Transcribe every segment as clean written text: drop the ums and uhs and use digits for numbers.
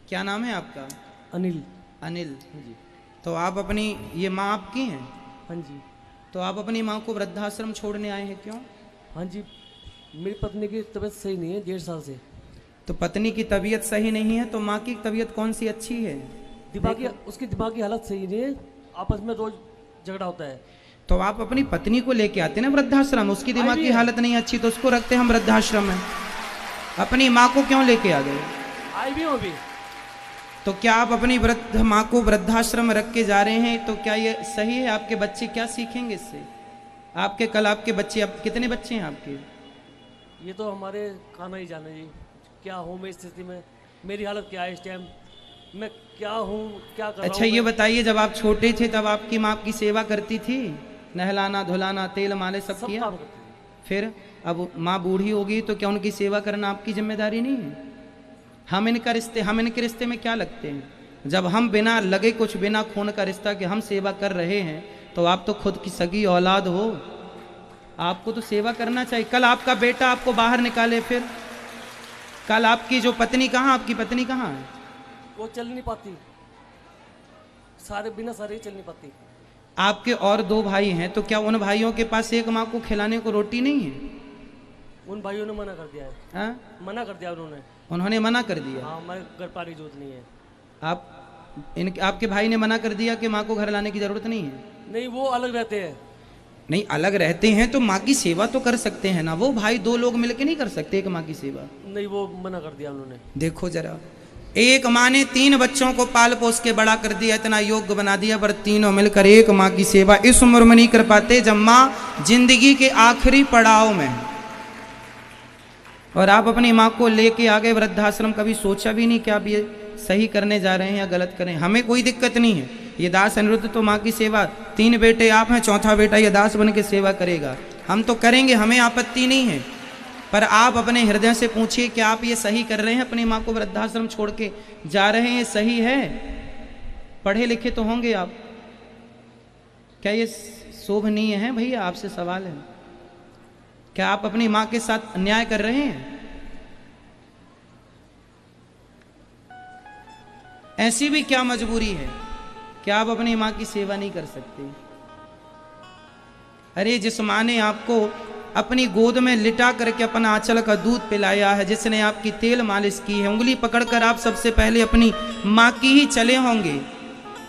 क्या नाम है आपका? अनिल। अनिल जी। तो आप अपनी ये माँ आपकी हैं? हाँ जी। तो आप अपनी माँ को वृद्धाश्रम छोड़ने आए हैं, क्यों? हाँ जी, मेरी पत्नी की तबीयत सही नहीं है 1.5 साल से। तो पत्नी की तबीयत सही नहीं है तो माँ की तबीयत कौन सी अच्छी है? उसकी दिमागी हालत सही नहीं है, आपस में रोज झगड़ा होता है। तो आप अपनी पत्नी को लेके आते ना वृद्धाश्रम, उसकी दिमाग की हालत नहीं अच्छी तो उसको रखते हम वृद्धाश्रम में, अपनी माँ को क्यों लेके आ गए? आई भी हूँ अभी। तो क्या आप अपनी वृद्ध माँ को वृद्धाश्रम में रख के जा रहे हैं तो क्या ये सही है? आपके बच्चे क्या सीखेंगे इससे? आपके कल आपके बच्चे, अब कितने बच्चे हैं आपके? ये तो हमारे खाना ही जाने जी, क्या हूँ मैं इस स्थिति में, मेरी हालत क्या है इस टाइम, मैं क्या हूँ, क्या कर रहा अच्छा हूँ ये मैं? बताइए, जब आप छोटे थे तब आपकी माँ आपकी सेवा करती थी, नहलाना धुलाना तेल मालिश सब सब किया? काम करते हैं। फिर अब माँ बूढ़ी होगी तो क्या उनकी सेवा करना आपकी जिम्मेदारी नहीं है? हम इनके रिश्ते में क्या लगते हैं? जब हम बिना लगे कुछ बिना खून का रिश्ता कि हम सेवा कर रहे हैं तो आप तो खुद की सगी औलाद हो, आपको तो सेवा करना चाहिए। कल आपका बेटा आपको बाहर निकाले, फिर कल आपकी जो पत्नी कहाँ, आपकी पत्नी कहाँ है? वो चल नहीं पाती, बिना सारे ही चल नहीं पाती। आपके और 2 भाई हैं तो क्या उन भाइयों के पास एक माँ को खिलाने को रोटी नहीं है? उन भाइयों ने मना कर दिया है। हाँ? मना कर दिया उन्होंने। उन्होंने मना कर दिया? हाँ, हमारे घर पानी जरूरत नहीं है। आपके भाई ने मना कर दिया कि माँ को घर लाने की जरूरत नहीं है? नहीं, वो अलग रहते हैं। नहीं, अलग रहते हैं तो माँ की सेवा तो कर सकते हैं ना, वो भाई 2 लोग मिलके नहीं कर सकते एक माँ की सेवा? नहीं, वो मना कर दिया उन्होंने। देखो जरा, एक माँ ने 3 बच्चों को पाल पोस के बड़ा कर दिया, इतना योग्य बना दिया, पर तीनों मिलकर एक माँ की सेवा इस उम्र में नहीं कर पाते जब माँ जिंदगी के आखिरी पड़ाव में। और आप अपनी माँ को लेके आ गए वृद्धाश्रम, कभी सोचा भी नहीं कि आप ये सही करने जा रहे हैं या गलत करें? हमें कोई दिक्कत नहीं है, ये दास अनिरुद्ध तो माँ की सेवा, 3 बेटे आप हैं, चौथा बेटा ये दास बन के सेवा करेगा, हम तो करेंगे, हमें आपत्ति नहीं है। पर आप अपने हृदय से पूछिए कि आप ये सही कर रहे हैं? अपनी माँ को वृद्धाश्रम छोड़ के जा रहे हैं, ये सही है? पढ़े लिखे तो होंगे आप, क्या ये शोभनीय है? भैया आपसे सवाल है, क्या आप अपनी माँ के साथ अन्याय कर रहे हैं? ऐसी भी क्या मजबूरी है कि आप अपनी माँ की सेवा नहीं कर सकते? अरे जिस माँ ने आपको अपनी गोद में लिटा करके अपना आंचल का दूध पिलाया है, जिसने आपकी तेल मालिश की है, उंगली पकड़कर आप सबसे पहले अपनी माँ की ही चले होंगे,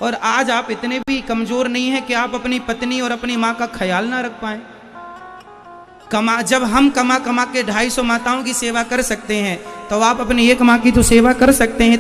और आज आप इतने भी कमजोर नहीं हैं कि आप अपनी पत्नी और अपनी माँ का ख्याल ना रख पाए। जब हम कमा कमा के 250 माताओं की सेवा कर सकते हैं तो आप अपनी एक माँ की तो सेवा कर सकते हैं।